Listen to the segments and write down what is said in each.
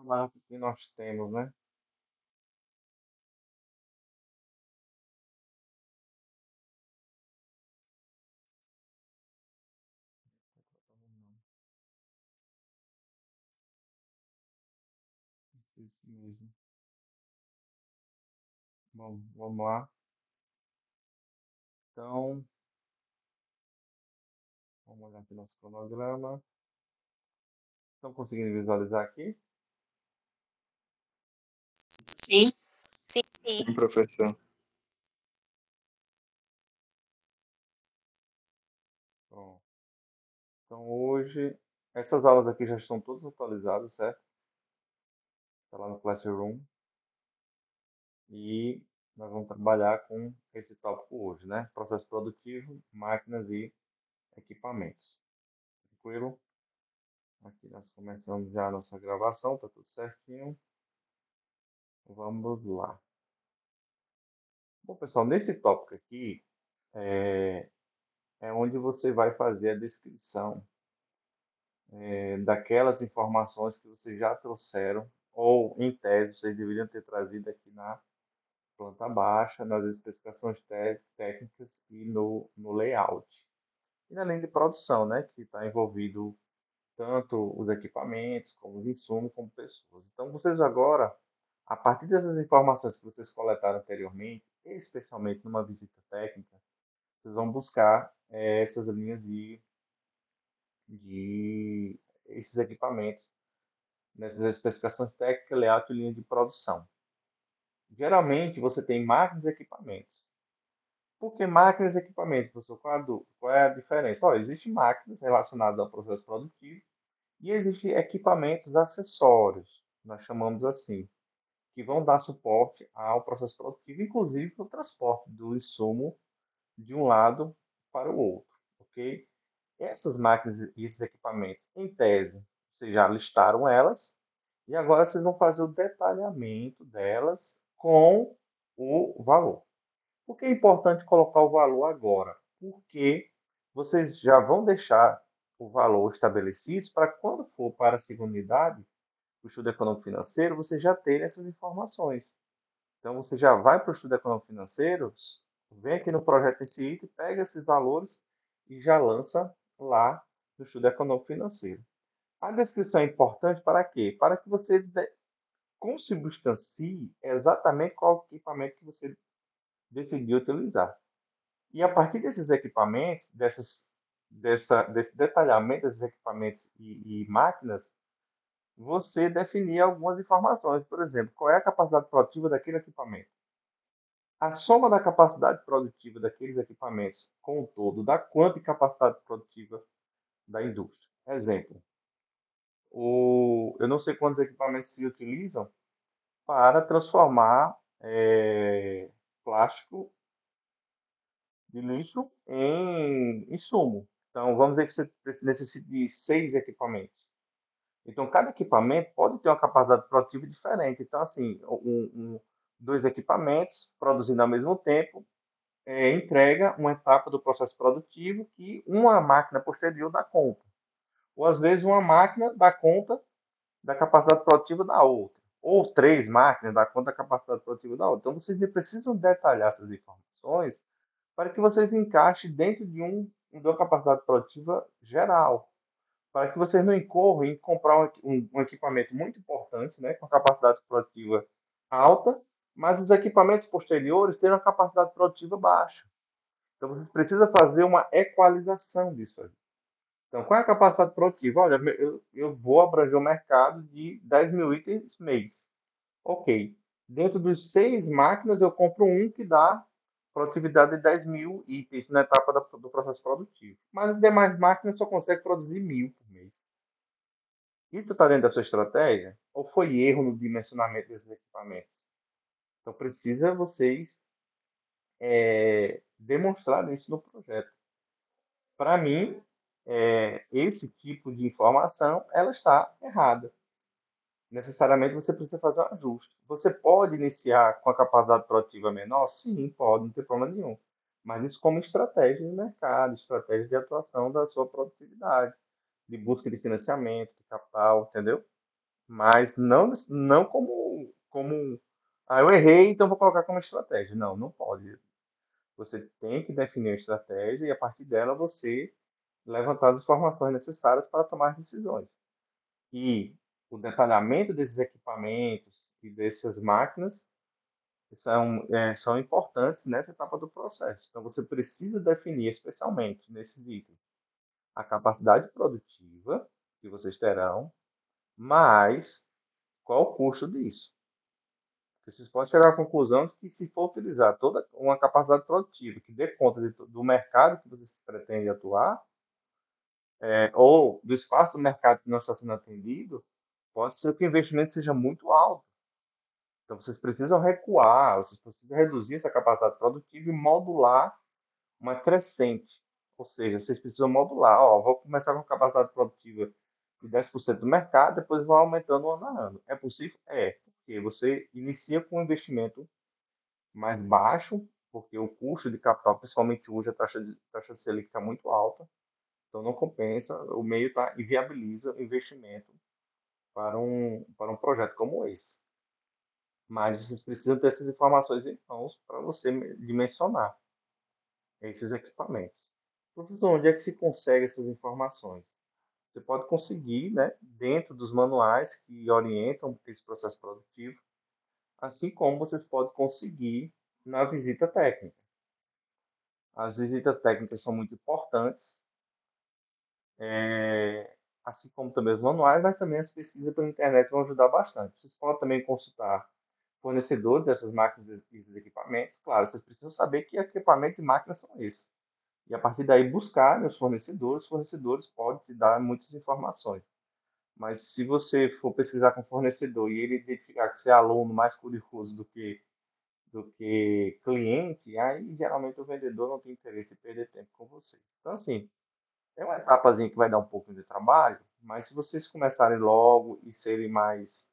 trabalhar com o que nós temos, né? Isso mesmo. Bom, vamos lá. Então, vamos olhar aqui nosso cronograma. Estão conseguindo visualizar aqui? Sim, sim, sim. Sim, professor. Pronto. Então, hoje, essas aulas aqui já estão todas atualizadas, certo? Está lá no Classroom. E nós vamos trabalhar com esse tópico hoje, né? Processo produtivo, máquinas e equipamentos. Tranquilo? Aqui nós começamos já a nossa gravação, tá tudo certinho. Vamos lá. Bom, pessoal, nesse tópico aqui é, é onde você vai fazer a descrição daquelas informações que vocês já trouxeram, ou em tese vocês deveriam ter trazido aqui na planta baixa, nas especificações técnicas e no layout. E na linha de produção, né, que está envolvido tanto os equipamentos, como os insumos, como pessoas. Então, vocês agora, a partir dessas informações que vocês coletaram anteriormente, especialmente numa visita técnica, vocês vão buscar essas linhas de esses equipamentos, nessas especificações técnicas, layout e linha de produção. Geralmente, você tem máquinas e equipamentos. Por que máquinas e equipamentos, professor? Qual é a diferença? Olha, existem máquinas relacionadas ao processo produtivo e existem equipamentos acessórios, nós chamamos assim, que vão dar suporte ao processo produtivo, inclusive para o transporte do insumo de um lado para o outro, ok? Essas máquinas e esses equipamentos, em tese, vocês já listaram elas, e agora vocês vão fazer o detalhamento delas com o valor. Por que é importante colocar o valor agora? Porque vocês já vão deixar o valor estabelecido para quando for para a segunda unidade, o estudo econômico financeiro, você já ter essas informações. Então, você já vai para o estudo econômico financeiro, vem aqui no projeto esse item, pega esses valores e já lança lá no estudo econômico financeiro. A descrição é importante para quê? Para que você consubstancie exatamente qual equipamento que você decidiu utilizar. E a partir desses equipamentos, desse detalhamento desses equipamentos e máquinas, você definir algumas informações. Por exemplo, qual é a capacidade produtiva daquele equipamento? A soma da capacidade produtiva daqueles equipamentos com o todo dá quanto de capacidade produtiva da indústria? Exemplo, eu não sei quantos equipamentos se utilizam para transformar plástico de lixo em insumo. Então, vamos dizer que você necessita de 6 equipamentos. Então, cada equipamento pode ter uma capacidade produtiva diferente. Então, assim, dois equipamentos produzindo ao mesmo tempo entrega uma etapa do processo produtivo que uma máquina posterior dá conta. Ou, às vezes, uma máquina dá conta da capacidade produtiva da outra. Ou 3 máquinas dá conta da capacidade produtiva da outra. Então, vocês precisam detalhar essas informações para que vocês encaixem dentro de uma capacidade produtiva geral, para que vocês não incorram em comprar um equipamento muito importante, né, com capacidade produtiva alta, mas os equipamentos posteriores terem uma capacidade produtiva baixa. Então, você precisa fazer uma equalização disso aí. Então, qual é a capacidade produtiva? Olha, eu vou abranger o mercado de 10 mil itens mês. Ok. Dentro dos 6 máquinas, eu compro um que dá produtividade de 10 mil itens na etapa do processo produtivo. Mas as demais máquinas só conseguem produzir 1.000 por mês. Isso está dentro da sua estratégia? Ou foi erro no dimensionamento desses equipamentos? Então, precisa vocês demonstrar isso no projeto. Para mim, esse tipo de informação ela está errada. Necessariamente você precisa fazer um ajuste. Você pode iniciar com a capacidade produtiva menor? Sim, pode, não tem problema nenhum. Mas isso como estratégia de mercado, estratégia de atuação da sua produtividade, de busca de financiamento, de capital, entendeu? mas não como eu errei, então vou colocar como estratégia. Não, não pode. Você tem que definir a estratégia e a partir dela você levantar as informações necessárias para tomar decisões. E o detalhamento desses equipamentos e dessas máquinas são importantes nessa etapa do processo. Então, você precisa definir, especialmente nesses itens, a capacidade produtiva que vocês terão, mas qual o custo disso? Porque vocês podem chegar à conclusão de que, se for utilizar toda uma capacidade produtiva que dê conta do mercado que vocês pretendem atuar, ou do espaço do mercado que não está sendo atendido, pode ser que o investimento seja muito alto. Então, vocês precisam recuar, vocês precisam reduzir essa capacidade produtiva e modular uma crescente. Ou seja, vocês precisam modular. Ó, vou começar com capacidade produtiva de 10% do mercado, depois vou aumentando ano a ano. É possível? É, porque você inicia com um investimento mais baixo, porque o custo de capital, principalmente hoje, a taxa Selic está muito alta, então não compensa, o meio inviabiliza o investimento para um projeto como esse. Mas vocês precisam ter essas informações em mãos para você dimensionar esses equipamentos. Professor, onde é que se consegue essas informações? Você pode conseguir, né, dentro dos manuais que orientam esse processo produtivo, assim como você pode conseguir na visita técnica. As visitas técnicas são muito importantes, assim como também os manuais, mas também as pesquisas pela internet vão ajudar bastante. Vocês podem também consultar fornecedores dessas máquinas e desses equipamentos. Claro, vocês precisam saber que equipamentos e máquinas são esses. E a partir daí buscar os fornecedores podem te dar muitas informações. Mas se você for pesquisar com o fornecedor e ele identificar que você é aluno mais curioso do que cliente, aí geralmente o vendedor não tem interesse em perder tempo com vocês. Então, assim, é uma etapazinha que vai dar um pouco de trabalho, mas se vocês começarem logo e serem mais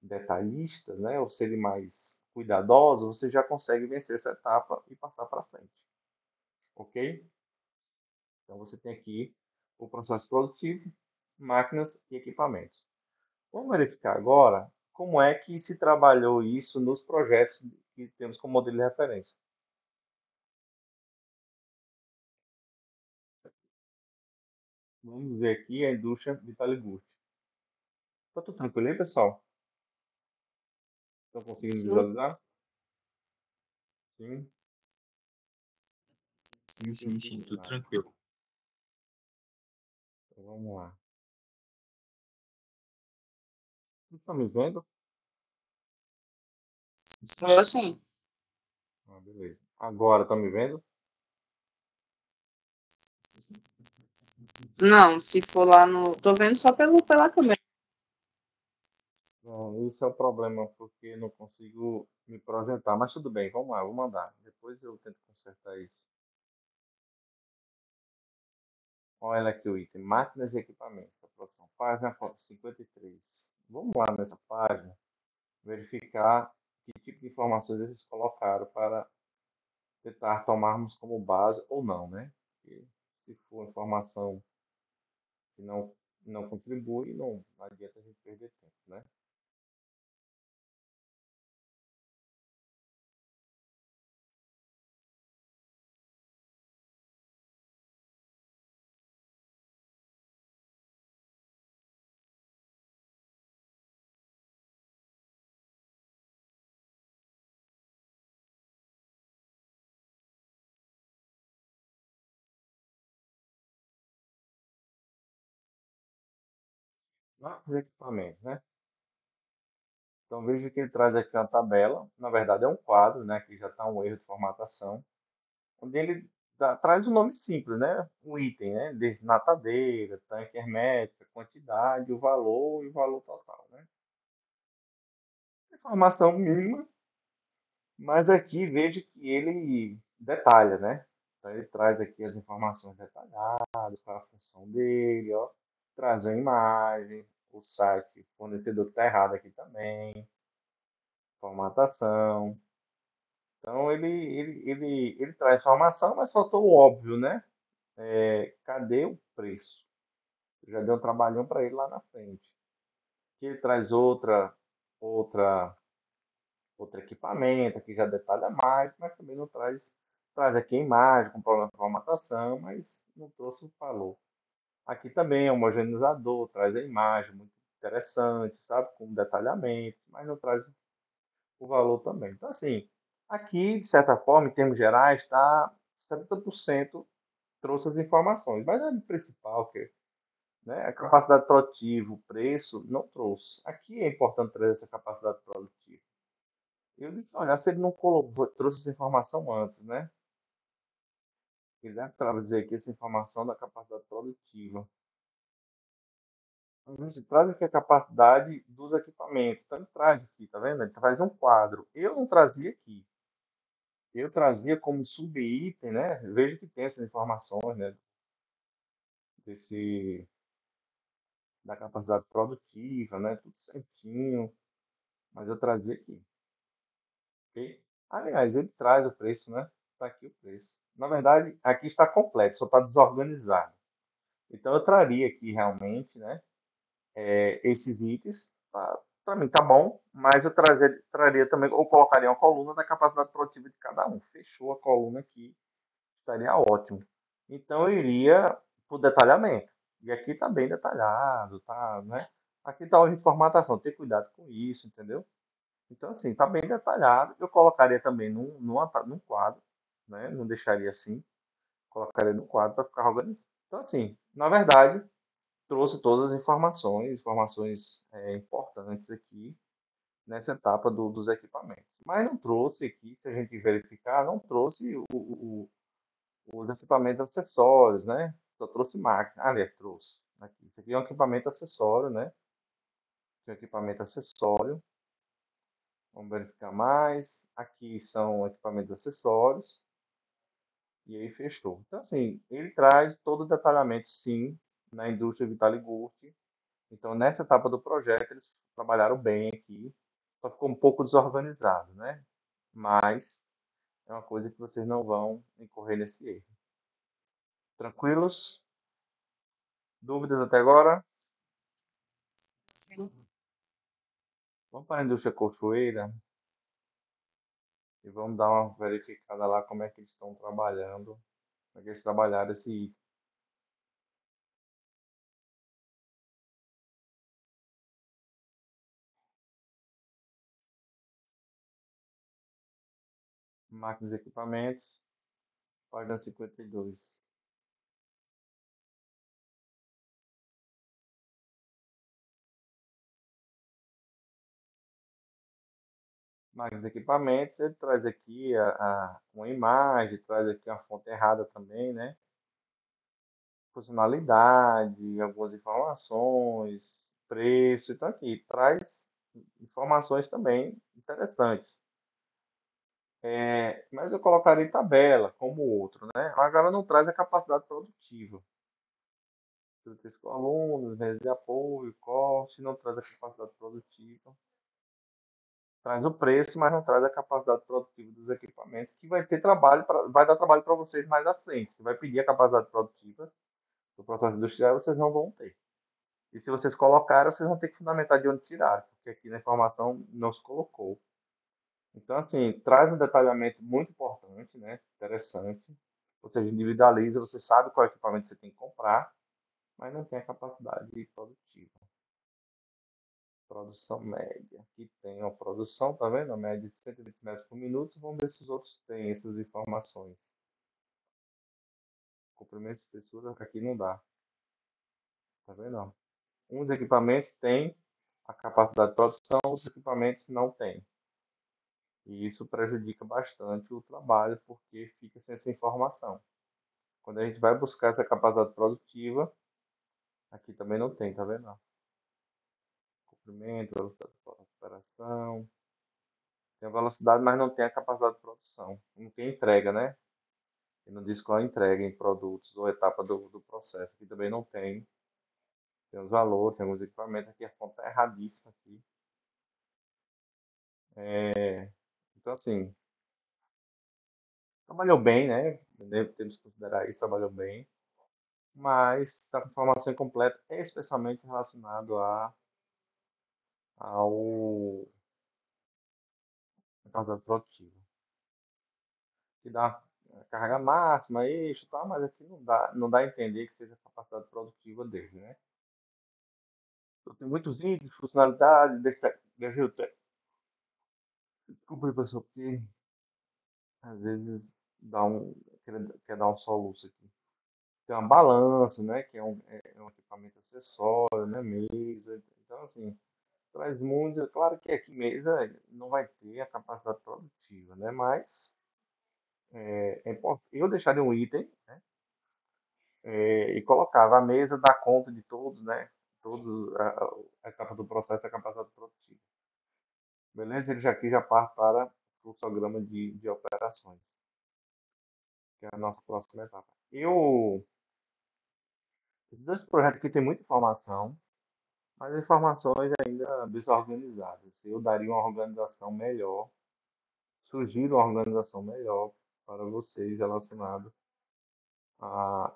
detalhistas, né, ou serem mais cuidadosos, você já consegue vencer essa etapa e passar para frente, ok? Então você tem aqui o processo produtivo, máquinas e equipamentos. Vamos verificar agora como é que se trabalhou isso nos projetos que temos como modelo de referência. Vamos ver aqui a indústria Vitaly Gucci. Está tudo tranquilo aí, pessoal? Estão conseguindo Sim, visualizar? Sim, Sim, sim, sim, tudo combinado. tranquilo. Então vamos lá. Estão me vendo? eu assim. Ah, beleza. Agora estão me vendo? Não, se for lá no. Tô vendo só pela câmera. Não, esse é o problema, porque eu não consigo me projetar. Mas tudo bem, vamos lá, vou mandar. Depois eu tento consertar isso. Olha aqui o item, máquinas e equipamentos da produção. Página 53. Vamos lá nessa página, verificar que tipo de informações eles colocaram para tentar tomarmos como base ou não, né? Porque se for informação que não contribui, não adianta a gente perder tempo, né? Máquinas e equipamentos, né? Então veja que ele traz aqui uma tabela, na verdade é um quadro, né? Que já está um erro de formatação, onde ele traz um nome simples, né? O item, né? Desnatadeira, tanque hermético, quantidade, o valor e o valor total, né? Informação mínima, mas aqui veja que ele detalha, né? Então ele traz aqui as informações detalhadas para a função dele, ó. Traz a imagem, o site fornecedor que está errado aqui também, formatação. Então ele traz informação, mas faltou o óbvio, né? Cadê o preço? Já deu um trabalhão para ele lá na frente. Aqui ele traz outra, outro equipamento, aqui já detalha mais, mas também não traz aqui a imagem com problema de formatação, mas não trouxe o valor. Aqui também é um homogeneizador, traz a imagem muito interessante, sabe? Com detalhamento, mas não traz o valor também. Então, assim, aqui, de certa forma, em termos gerais, está 70% trouxe as informações. Mas o principal, que, né, a capacidade produtiva, o preço, não trouxe. Aqui é importante trazer essa capacidade produtiva. Eu disse, olha, se ele não colocou, trouxe essa informação antes, né? Ele deve trazer aqui essa informação da capacidade produtiva. A gente traz aqui a capacidade dos equipamentos. Então, ele traz aqui, tá vendo? Ele traz um quadro. Eu não trazia aqui. Eu trazia como subitem, né? Veja que tem essas informações, né? Desse, da capacidade produtiva, né? Tudo certinho. Mas eu trazia aqui, ok? Aliás, ele traz o preço, né? Está aqui o preço. Na verdade, aqui está completo, só está desorganizado. Então, eu traria aqui realmente, né? Esses itens, para mim tá bom, mas eu traria também, ou colocaria uma coluna da capacidade produtiva de cada um. Fechou a coluna aqui, estaria ótimo. Então eu iria para o detalhamento. E aqui está bem detalhado, tá, né? Aqui está a formatação, ter cuidado com isso, entendeu? Então, assim, está bem detalhado. Eu colocaria também num quadro, né? Não deixaria assim, colocaria no quadro para ficar organizado. Então, assim, na verdade, trouxe todas as informações importantes aqui nessa etapa dos equipamentos. Mas não trouxe aqui, se a gente verificar, não trouxe os equipamentos acessórios, né? Só trouxe máquina. Aliás, trouxe. Aqui. Isso aqui é um equipamento acessório, né? Aqui é um equipamento acessório. Vamos verificar mais. Aqui são equipamentos acessórios. E aí fechou. Então, assim, ele traz todo o detalhamento, sim, na indústria Vitaligurt. Então, nessa etapa do projeto, eles trabalharam bem aqui. Só ficou um pouco desorganizado, né? Mas é uma coisa que vocês não vão incorrer nesse erro. Tranquilos? Dúvidas até agora? Vamos para a indústria costureira e vamos dar uma verificada lá como é que eles estão trabalhando, como é que eles trabalharam esse item. Máquinas e equipamentos, página 52. Máquinas e equipamentos, ele traz aqui uma imagem, traz aqui uma fonte errada também, né? Funcionalidade, algumas informações, preço, então aqui traz informações também interessantes. Mas eu colocaria em tabela, como o outro, né? Agora não traz a capacidade produtiva. 3 colunas, mesa de apoio, corte, não traz a capacidade produtiva. Traz o preço, mas não traz a capacidade produtiva dos equipamentos, que vai ter trabalho, vai dar trabalho para vocês mais à frente. Que vai pedir a capacidade produtiva do processo industrial, vocês não vão ter. E se vocês colocaram, vocês vão ter que fundamentar de onde tirar, porque aqui na informação não se colocou. Então, assim, traz um detalhamento muito importante, né? Interessante. Ou seja, individualiza, você sabe qual equipamento você tem que comprar, mas não tem a capacidade produtiva. Produção média. Aqui tem a produção, tá vendo? A média de 120 metros por minuto. Vamos ver se os outros têm essas informações. Comprimento e espessura, aqui não dá. Tá vendo? Uns equipamentos têm a capacidade de produção, outros equipamentos não têm. E isso prejudica bastante o trabalho, porque fica sem essa informação. Quando a gente vai buscar essa capacidade produtiva, aqui também não tem, tá vendo? Comprimento, velocidade de operação. Tem a velocidade, mas não tem a capacidade de produção. Não tem entrega, né? E não diz qual é a entrega em produtos ou etapa do processo. Aqui também não tem. Tem os valores, tem alguns equipamentos. Aqui a fonte está erradíssima aqui. Então, assim, trabalhou bem, né? Temos que considerar isso, trabalhou bem. Mas está com informação incompleta, especialmente relacionado ao capacidade produtiva. Que dá a carga máxima, eixo, tá, mas aqui não dá a entender que seja a capacidade produtiva dele, né? Então, tem muitos itens, funcionalidades, deixa eu ter. Desculpa, pessoal, porque às vezes quer dar um soluço aqui. Tem uma balança, né? Que é um equipamento acessório, né? Mesa. Então, assim, traz muito. Claro que aqui mesa não vai ter a capacidade produtiva, né? Mas é importante. Eu deixaria um item, né? E colocava a mesa dá conta de todos, né? Todos a etapa do processo da capacidade produtiva. Beleza? Ele já aqui já parte para o fluxograma de operações, que é a nossa próxima etapa. Dois projetos que tem muita informação, mas informações ainda desorganizadas. Eu daria uma organização melhor, sugiro uma organização melhor para vocês relacionado a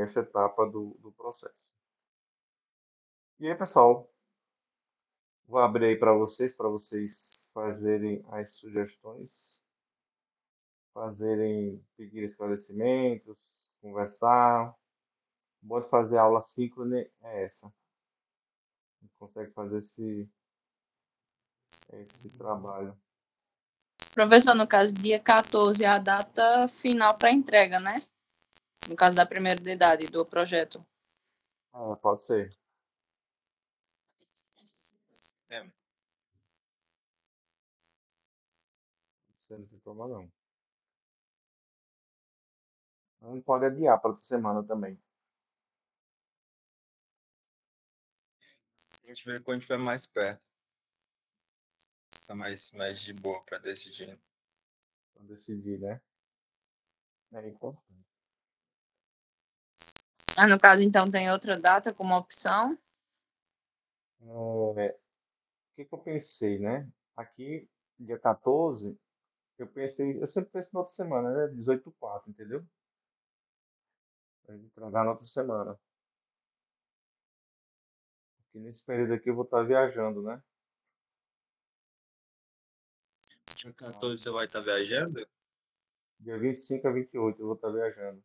essa etapa do processo. E aí, pessoal, vou abrir aí para vocês fazerem as sugestões, pedir esclarecimentos, conversar. Pode fazer aula síncrona é essa. Consegue fazer esse trabalho. Professor, no caso, dia 14 é a data final para entrega, né? No caso da primeira de idade do projeto. Pode ser. É, Você não tem problema não. Não pode adiar para outra semana também. a gente vê quando estiver mais perto. Tá mais de boa pra decidir. Para decidir, né? É importante. No caso, então, tem outra data como opção. O que eu pensei, né? Aqui, dia 14, eu sempre penso na outra semana, né? 18/4, entendeu? Pra gente entregar na outra semana. Porque nesse período aqui eu vou estar viajando, né? Dia 14 você vai estar viajando? Dia 25 a 28 eu vou estar viajando.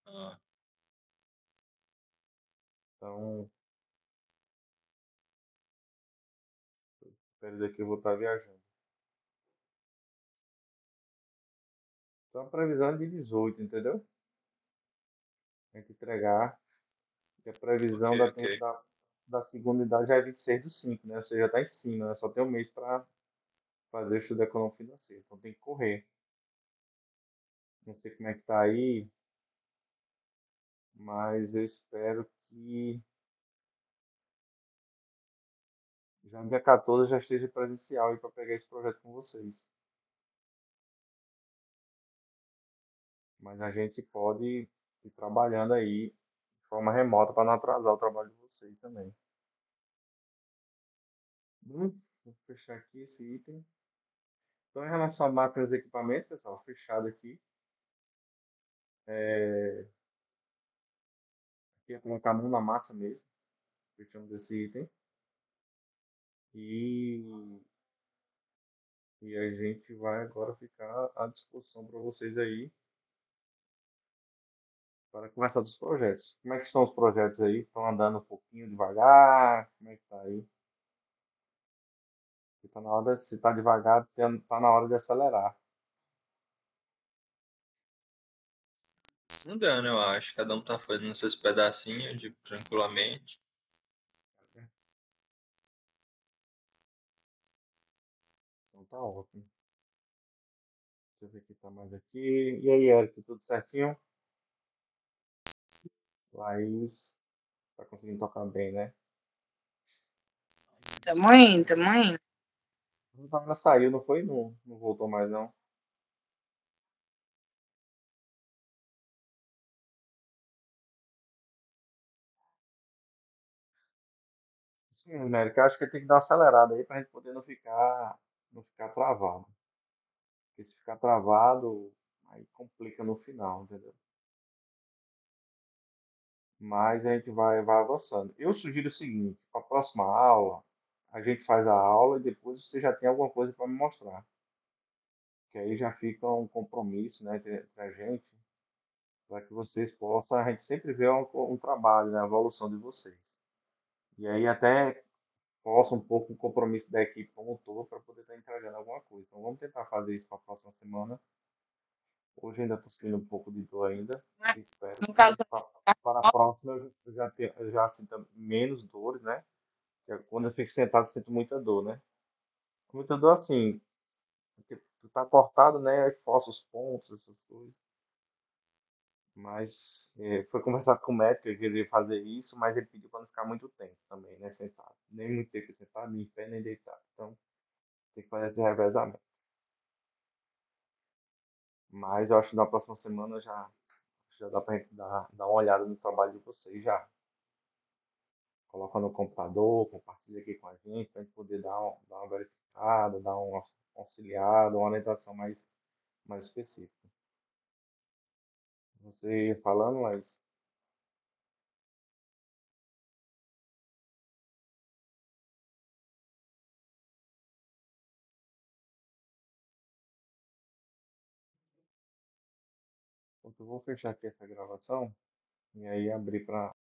Ah, Então, nesse período aqui eu vou estar viajando. Então, a previsão é de 18, entendeu? A gente entregar. E a previsão ok, ok. da segunda idade já é 26/5, né? Ou seja, já está em cima, né? Só tem um mês para fazer o estudo econômico financeiro. Então tem que correr. Não sei como é que tá aí, mas eu espero que já no dia 14 já esteja presencial aí para pegar esse projeto com vocês. Mas a gente pode ir trabalhando aí de forma remota para não atrasar o trabalho de vocês também. Vou fechar aqui esse item. Então, em relação a máquinas e equipamentos, pessoal, fechado aqui. Aqui é colocar a mão na massa mesmo. Fechamos esse item. E, e a gente vai agora ficar à disposição para vocês aí para conversar dos projetos. Como é que estão os projetos aí? Estão andando um pouquinho devagar? Como é que tá aí? Tá na hora, se tá devagar, tá na hora de acelerar. Andando, eu acho. Cada um tá fazendo seus pedacinhos tranquilamente. Então tá ótimo. Deixa eu ver o que tá mais aqui. E aí, Eric, tudo certinho? Laís, tá conseguindo tocar bem, né? Tamo indo, tamo indo. Ela saiu, não foi? Não voltou mais, não. Isso mesmo, né, Eric? Eu acho que tem que dar uma acelerada aí pra gente poder não ficar travado. Porque se ficar travado, aí complica no final, entendeu? mas a gente vai avançando. Eu sugiro o seguinte, para a próxima aula, a gente faz a aula e depois você já tem alguma coisa para me mostrar, que aí já fica um compromisso, né, entre a gente, para que vocês possam, a gente sempre vê um trabalho, né, a evolução de vocês. E aí até força um pouco o compromisso da equipe como um todo para poder estar entregando alguma coisa. Então vamos tentar fazer isso para a próxima semana. Hoje ainda estou sentindo um pouco de dor ainda, espero No que caso, para a próxima eu já sinta menos dores, né? Porque quando eu fico sentado, eu sinto muita dor, né? Muita dor assim, porque tu tá cortado, né? Aí força os pontos, essas coisas. Mas foi conversar com o médico, ele queria fazer isso, mas ele pediu para não ficar muito tempo também, né? Sentado. Nem muito tempo sentado, nem em pé, nem deitado. Então, tem que fazer esse revezamento. Mas eu acho que na próxima semana já dá pra gente dar uma olhada no trabalho de vocês já. Coloca no computador, compartilha aqui com a gente, para a gente poder dar uma verificada, dar uma auxiliada, uma orientação mais específica. Você ia falando, mas eu vou fechar aqui essa gravação e aí abrir para